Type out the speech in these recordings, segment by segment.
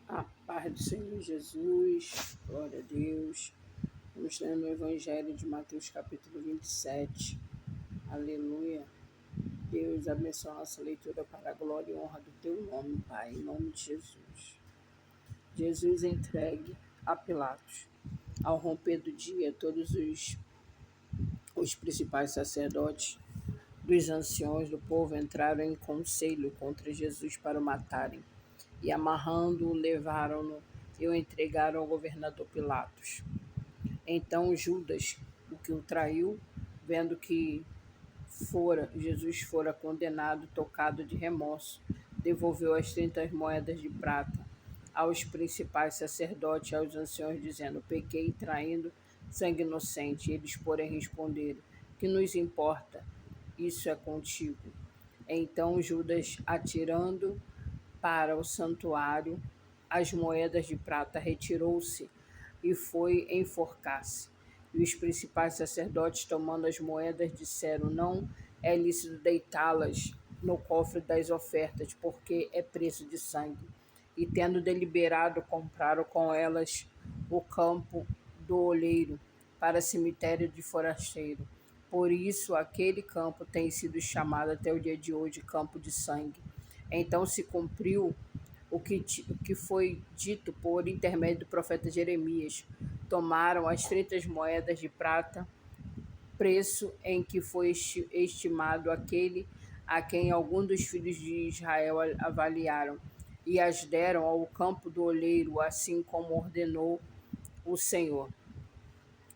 A paz do Senhor Jesus, glória a Deus. Vamos ler no Evangelho de Mateus, capítulo 27. Aleluia. Deus abençoe a nossa leitura para a glória e honra do teu nome, Pai, em nome de Jesus. Jesus entregue a Pilatos. Ao romper do dia, todos os principais sacerdotes dos anciões do povo entraram em conselho contra Jesus para o matarem. E amarrando-o, levaram-no e o entregaram ao governador Pilatos. Então Judas, o que o traiu, vendo que Jesus fora condenado, tocado de remorso, devolveu as 30 moedas de prata aos principais sacerdotes e aos anciões, dizendo: pequei traindo sangue inocente. Eles, porém, responderam: que nos importa? Isso é contigo. Então Judas, atirando para o santuário as moedas de prata, retirou-se e foi enforcar-se. E os principais sacerdotes, tomando as moedas, disseram: não é lícito deitá-las no cofre das ofertas, porque é preço de sangue. E tendo deliberado, compraram com elas o campo do oleiro para cemitério de forasteiro. Por isso aquele campo tem sido chamado até o dia de hoje campo de sangue. Então se cumpriu o que foi dito por intermédio do profeta Jeremias. Tomaram as 30 moedas de prata, preço em que foi estimado aquele a quem algum dos filhos de Israel avaliaram, e as deram ao campo do oleiro, assim como ordenou o Senhor.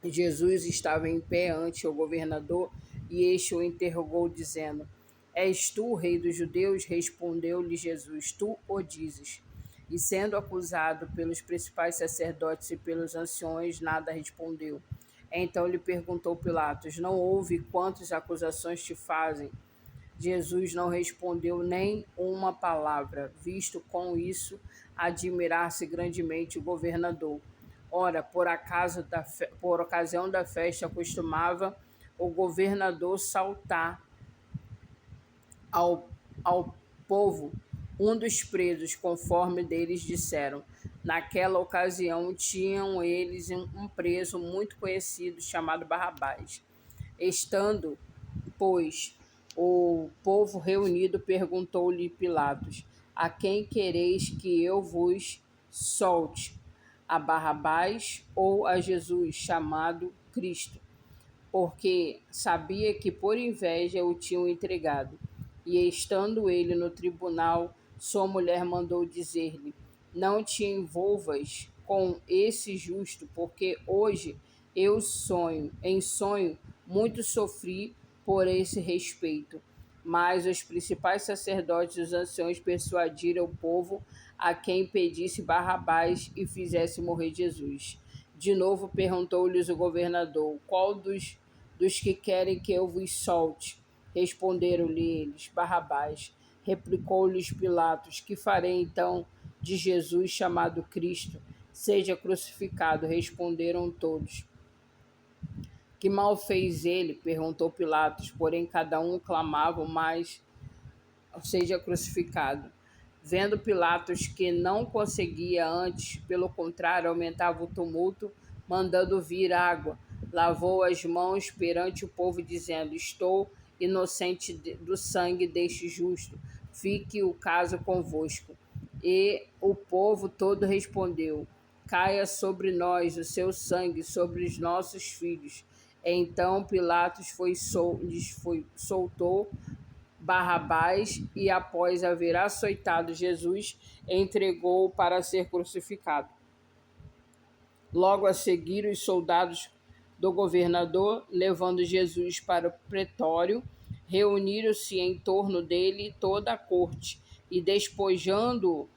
Jesus estava em pé ante o governador, e este o interrogou, dizendo: és tu o rei dos judeus? Respondeu-lhe Jesus: tu o dizes. E sendo acusado pelos principais sacerdotes e pelos anciões, nada respondeu. Então lhe perguntou Pilatos: não ouve quantas acusações te fazem? Jesus não respondeu nem uma palavra, visto com isso admirar-se grandemente o governador. Ora, por ocasião da festa, costumava o governador saltar ao povo um dos presos, conforme deles disseram. Naquela ocasião, tinham eles um preso muito conhecido, chamado Barrabás. Estando, pois, o povo reunido, perguntou-lhe Pilatos: a quem quereis que eu vos solte? A Barrabás ou a Jesus, chamado Cristo? Porque sabia que por inveja o tinham entregado. E estando ele no tribunal, sua mulher mandou dizer-lhe: não te envolvas com esse justo, porque hoje em sonho, muito sofri por esse respeito. Mas os principais sacerdotes e os anciões persuadiram o povo a quem pedisse Barrabás e fizesse morrer Jesus. De novo perguntou-lhes o governador: qual dos que querem que eu vos solte? Responderam-lhe eles: Barrabás. Replicou-lhes Pilatos: que farei então de Jesus, chamado Cristo? Seja crucificado. Responderam todos. Que mal fez ele? Perguntou Pilatos, porém cada um clamava mais: seja crucificado. Vendo Pilatos que não conseguia, antes, pelo contrário, aumentava o tumulto, mandando vir água, lavou as mãos perante o povo, dizendo: estou inocente do sangue deste justo, fique o caso convosco. E o povo todo respondeu: caia sobre nós o seu sangue, sobre os nossos filhos. Então Pilatos soltou Barrabás e, após haver açoitado Jesus, entregou-o para ser crucificado. Logo a seguir, os soldados do governador, levando Jesus para o pretório, reuniram-se em torno dele toda a corte e, despojando-o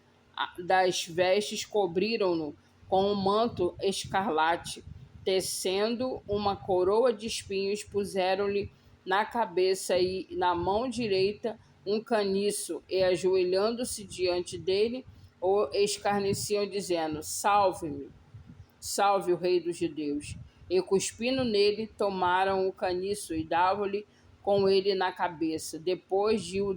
das vestes, cobriram-no com um manto escarlate. Tecendo uma coroa de espinhos, puseram-lhe na cabeça e na mão direita um caniço, e ajoelhando-se diante dele, o escarneciam, dizendo: salve-me, salve o rei dos judeus. E cuspindo nele, tomaram o caniço e davam-lhe com ele na cabeça. Depois de o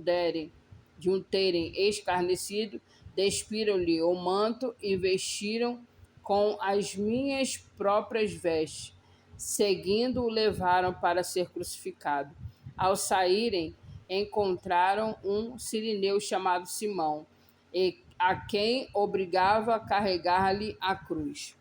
terem escarnecido, despiram-lhe o manto e vestiram com as minhas próprias vestes. Seguindo, o levaram para ser crucificado. Ao saírem, encontraram um cirineu chamado Simão, a quem obrigava a carregar-lhe a cruz.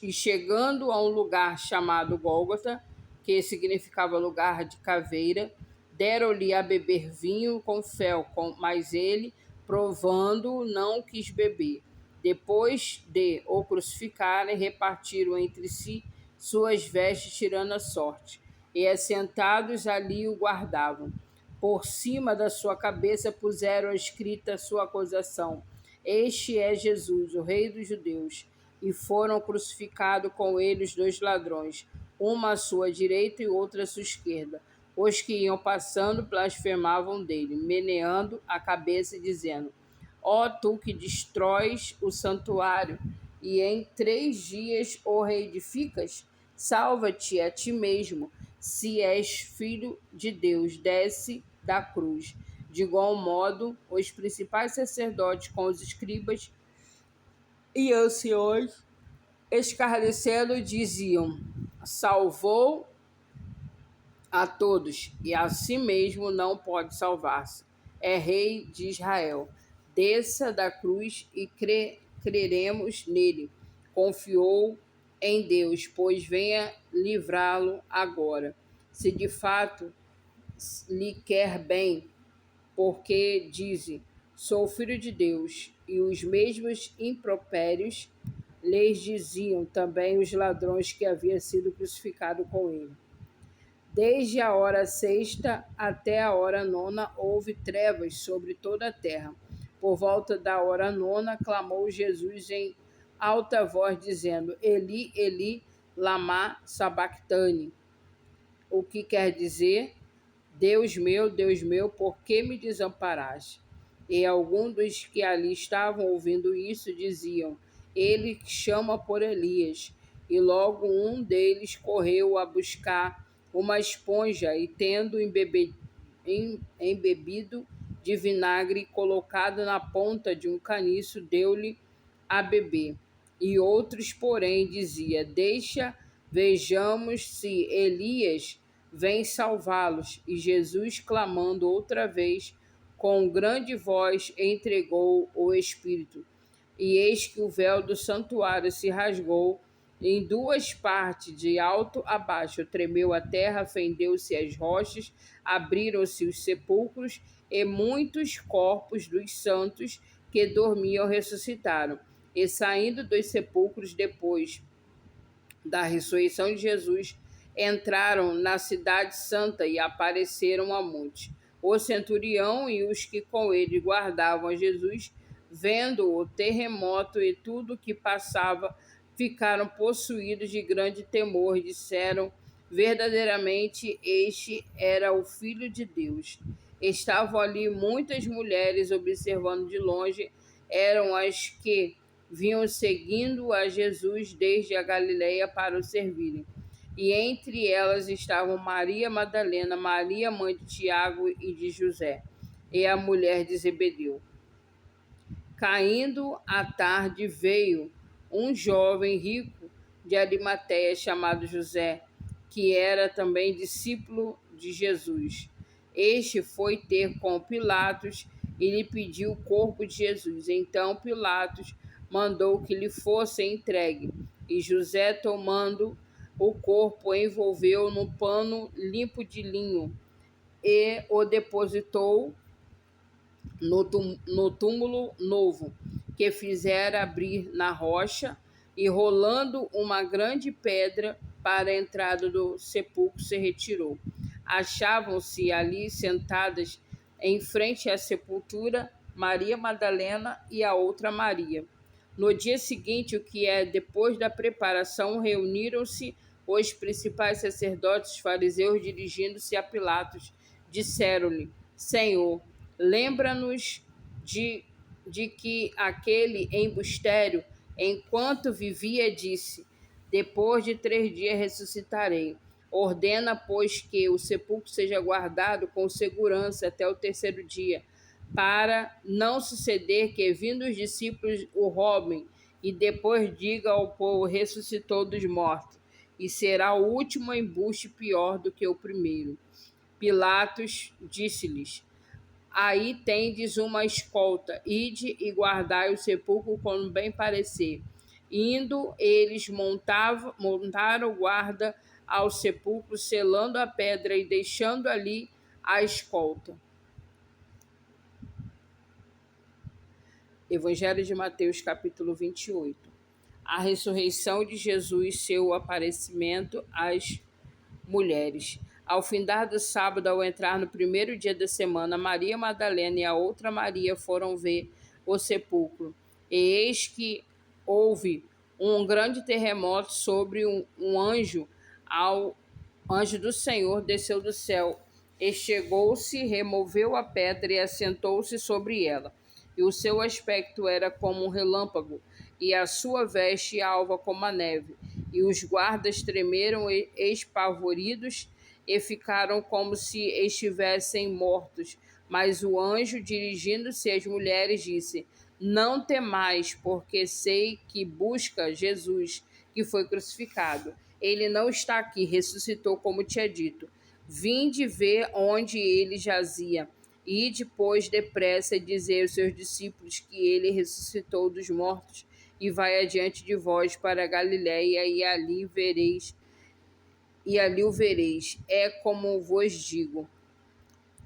E chegando a um lugar chamado Gólgota, que significava lugar de caveira, deram-lhe a beber vinho com fel, mas ele, provando, não quis beber. Depois de o crucificarem, repartiram entre si suas vestes, tirando a sorte, e assentados ali o guardavam. Por cima da sua cabeça puseram escrita a sua acusação: Este é Jesus, o Rei dos Judeus. E foram crucificados com ele os 2 ladrões, uma à sua direita e outra à sua esquerda. Os que iam passando blasfemavam dele, meneando a cabeça e dizendo: Ó tu que destróis o santuário e em 3 dias o reedificas, salva-te a ti mesmo, se és filho de Deus, desce da cruz. De igual modo, os principais sacerdotes com os escribas e anciões, escarnecendo, diziam: salvou a todos e a si mesmo não pode salvar-se. É rei de Israel. Desça da cruz e creremos nele. Confiou em Deus, pois venha livrá-lo agora, se de fato lhe quer bem, porque diz: sou filho de Deus. E os mesmos impropérios lhes diziam também os ladrões que haviam sido crucificados com ele. Desde a hora 6ª até a hora 9ª houve trevas sobre toda a terra. Por volta da hora 9ª clamou Jesus em alta voz, dizendo: Eli, Eli, lama sabactani, o que quer dizer: Deus meu, por que me desamparaste? E alguns dos que ali estavam ouvindo isso diziam: Ele chama por Elias. E logo um deles correu a buscar uma esponja e, tendo embebido de vinagre colocado na ponta de um caniço, deu-lhe a beber. E outros, porém, diziam: Deixa, vejamos se Elias vem salvá-los. E Jesus, clamando outra vez, com grande voz, entregou o Espírito. E eis que o véu do santuário se rasgou em 2 partes, de alto a baixo. Tremeu a terra, fendeu-se as rochas, abriram-se os sepulcros, e muitos corpos dos santos que dormiam ressuscitaram. E saindo dos sepulcros depois da ressurreição de Jesus, entraram na cidade santa e apareceram a muitos. O centurião e os que com ele guardavam a Jesus, vendo o terremoto e tudo o que passava, ficaram possuídos de grande temor e disseram: verdadeiramente este era o Filho de Deus. Estavam ali muitas mulheres observando de longe, eram as que vinham seguindo a Jesus desde a Galileia para o servirem. E entre elas estavam Maria Madalena, Maria, mãe de Tiago e de José, e a mulher de Zebedeu. Caindo a tarde, veio um jovem rico de Arimateia chamado José, que era também discípulo de Jesus. Este foi ter com Pilatos e lhe pediu o corpo de Jesus. Então Pilatos mandou que lhe fosse entregue. E José, tomando o corpo, envolveu num pano limpo de linho e o depositou no túmulo novo, que fizera abrir na rocha, e rolando uma grande pedra para a entrada do sepulcro, se retirou. Achavam-se ali sentadas em frente à sepultura Maria Madalena e a outra Maria. No dia seguinte, o que é depois da preparação, reuniram-se os principais sacerdotes fariseus, dirigindo-se a Pilatos, disseram-lhe: Senhor, lembra-nos de que aquele embusteiro, enquanto vivia, disse: depois de 3 dias ressuscitarei. Ordena, pois, que o sepulcro seja guardado com segurança até o 3º dia, para não suceder que, vindo os discípulos, o roubem, e depois diga ao povo: ressuscitou dos mortos, e será o último embuste pior do que o primeiro. Pilatos disse-lhes: aí tendes uma escolta, ide e guardai o sepulcro como bem parecer. Indo, eles montaram guarda ao sepulcro, selando a pedra e deixando ali a escolta. Evangelho de Mateus, capítulo 28. A ressurreição de Jesus, seu aparecimento às mulheres. Ao findar do sábado, ao entrar no primeiro dia da semana, Maria Madalena e a outra Maria foram ver o sepulcro. E eis que houve um grande terremoto sobre um anjo. Ao anjo do Senhor desceu do céu e chegou-se, removeu a pedra e assentou-se sobre ela. E o seu aspecto era como um relâmpago, e a sua veste alva como a neve. E os guardas tremeram espavoridos e ficaram como se estivessem mortos. Mas o anjo, dirigindo-se às mulheres, disse: não temais, porque sei que busca Jesus, que foi crucificado. Ele não está aqui, ressuscitou como tinha dito. Vinde ver onde ele jazia. E depois, depressa, dizer aos seus discípulos que ele ressuscitou dos mortos e vai adiante de vós para a Galiléia, e ali o vereis. É como vos digo.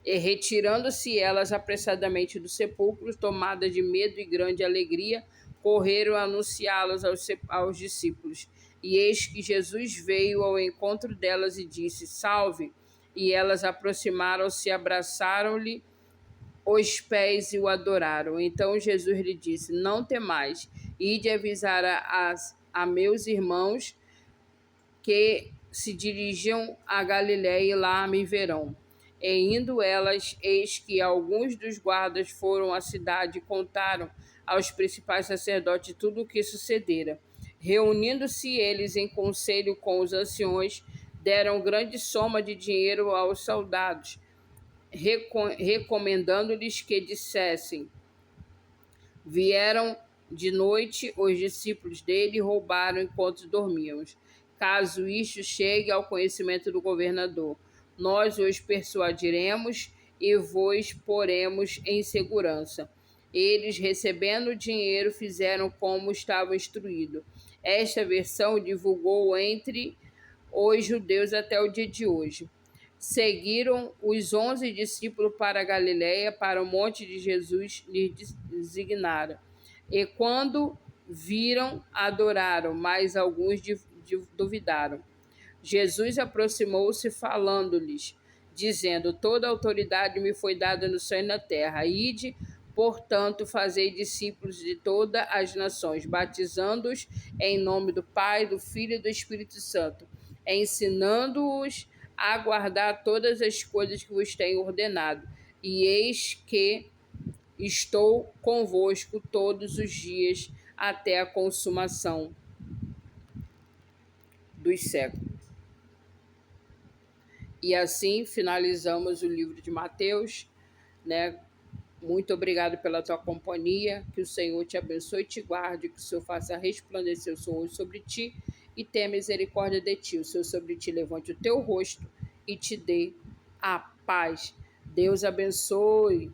E retirando-se elas apressadamente do sepulcro, tomadas de medo e grande alegria, correram a anunciá-los aos discípulos. E eis que Jesus veio ao encontro delas e disse: salve! E elas aproximaram-se, abraçaram-lhe os pés e o adoraram. Então Jesus lhe disse: não temais, ide avisar a meus irmãos que se dirigiam a Galiléia, e lá me verão. E indo elas, eis que alguns dos guardas foram à cidade e contaram aos principais sacerdotes tudo o que sucedera. Reunindo-se eles em conselho com os anciões, deram grande soma de dinheiro aos soldados, recomendando-lhes que dissessem: vieram de noite os discípulos dele e roubaram enquanto dormíamos. Caso isto chegue ao conhecimento do governador, nós os persuadiremos e vos poremos em segurança. Eles, recebendo o dinheiro, fizeram como estava instruído. Esta versão divulgou entre os judeus até o dia de hoje. Seguiram os 11 discípulos para a Galiléia, para o monte de Jesus lhes designara. E quando viram, adoraram, mas alguns duvidaram. Jesus aproximou-se, falando-lhes, dizendo: toda a autoridade me foi dada no céu e na terra. Ide, portanto, fazei discípulos de todas as nações, batizando-os em nome do Pai, do Filho e do Espírito Santo, ensinando-os a guardar todas as coisas que vos tenho ordenado. E eis que estou convosco todos os dias até a consumação dos séculos. E assim finalizamos o livro de Mateus, né? Muito obrigado pela tua companhia, que o Senhor te abençoe e te guarde, que o Senhor faça resplandecer o seu rosto sobre ti e tenha misericórdia de ti. O Senhor sobre ti levante o teu rosto e te dê a paz. Deus abençoe.